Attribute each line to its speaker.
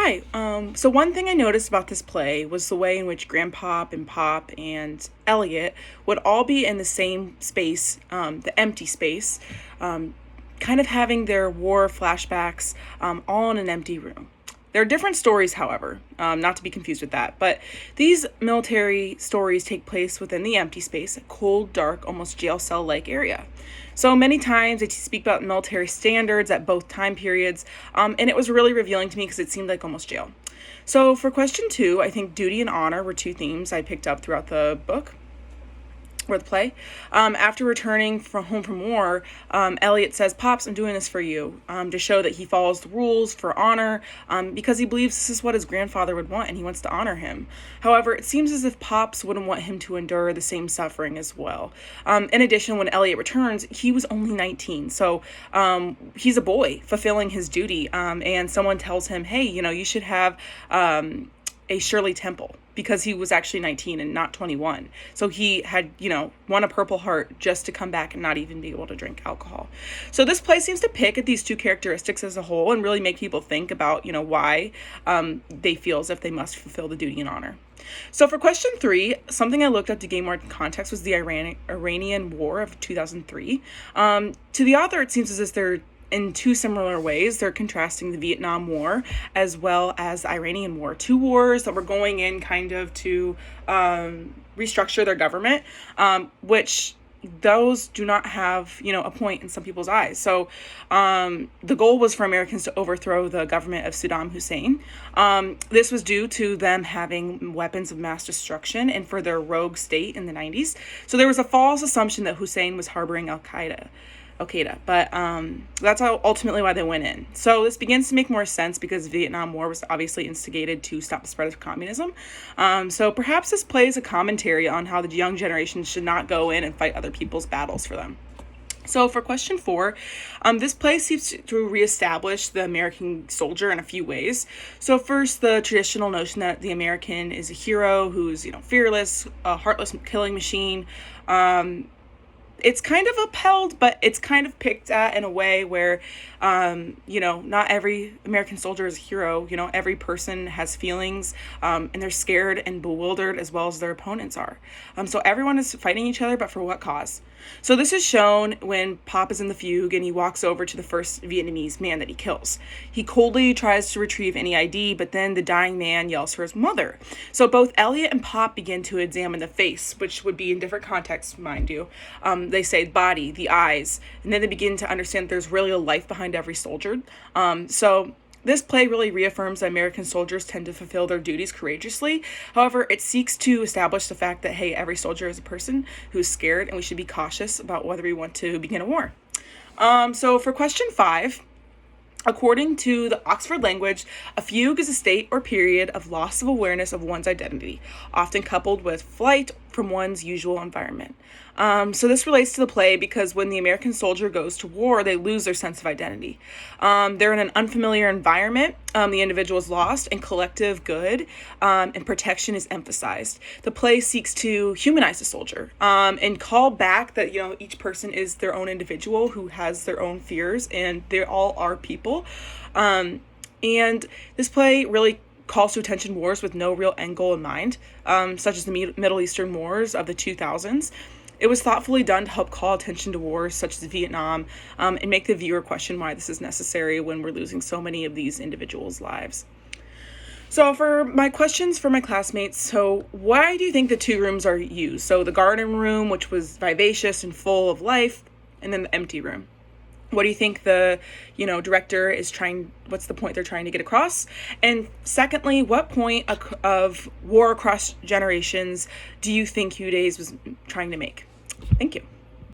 Speaker 1: Hi. So one thing I noticed about this play was the way in which Grandpop and Pop and Eliot would all be in the same space, the empty space, um, kind of having their war flashbacks, all in an empty room. There are different stories, however, not to be confused with that, but these military stories take place within the empty space, a cold, dark, almost jail cell like area. So many times they speak about military standards at both time periods, and it was really revealing to me because it seemed like almost jail. So for question two, I think duty and honor were two themes I picked up throughout the book or the play. After returning from home from war, Eliot says, "Pops, I'm doing this for you," to show that he follows the rules for honor, because he believes this is what his grandfather would want and he wants to honor him. However, it seems as if Pops wouldn't want him to endure the same suffering as well. In addition, when Eliot returns, he was only 19, so he's a boy fulfilling his duty, and someone tells him, "Hey, you should have a Shirley Temple," because he was actually 19 and not 21. So he had, won a Purple Heart just to come back and not even be able to drink alcohol. So this play seems to pick at these two characteristics as a whole and really make people think about, why they feel as if they must fulfill the duty and honor. So for question three, something I looked up to gain more context was the Iranian War of 2003. To the author, it seems as if they're in two similar ways. They're contrasting the Vietnam War as well as the Iranian War, two wars that were going in kind of to restructure their government, which those do not have, a point in some people's eyes. So the goal was for Americans to overthrow the government of Saddam Hussein. This was due to them having weapons of mass destruction and for their rogue state in the 90s. So there was a false assumption that Hussein was harboring Al-Qaeda, but that's ultimately why they went in. So this begins to make more sense because the Vietnam War was obviously instigated to stop the spread of communism. So perhaps this plays a commentary on how the young generation should not go in and fight other people's battles for them. So for question four, this play seems to reestablish the American soldier in a few ways. So first, the traditional notion that the American is a hero who's, fearless, a heartless killing machine. It's kind of upheld, but it's kind of picked at in a way where, not every American soldier is a hero. Every person has feelings, and they're scared and bewildered as well as their opponents are. So everyone is fighting each other, but for what cause? So this is shown when Pop is in the Fugue and he walks over to the first Vietnamese man that he kills. He coldly tries to retrieve any ID, but then the dying man yells for his mother. So both Eliot and Pop begin to examine the face, which would be in different contexts, mind you. They say the body, the eyes, and then they begin to understand there's really a life behind every soldier. So this play really reaffirms that American soldiers tend to fulfill their duties courageously. However, it seeks to establish the fact that, hey, every soldier is a person who's scared, and we should be cautious about whether we want to begin a war. So for question five, according to the Oxford language, a fugue is a state or period of loss of awareness of one's identity, often coupled with flight from one's usual environment. So this relates to the play because when the American soldier goes to war, they lose their sense of identity. They're in an unfamiliar environment. The individual is lost, and collective good and protection is emphasized. The play seeks to humanize the soldier and call back that each person is their own individual who has their own fears, and they all are people. And this play really calls to attention wars with no real end goal in mind, such as the Middle Eastern wars of the 2000s. It was thoughtfully done to help call attention to wars such as Vietnam, and make the viewer question why this is necessary when we're losing so many of these individuals' lives. So for my questions for my classmates, so why do you think the two rooms are used? So the garden room, which was vivacious and full of life, and then the empty room. What do you think the, director is what's the point they're trying to get across? And secondly, what point of war across generations do you think Hugh Days was trying to make? Thank you.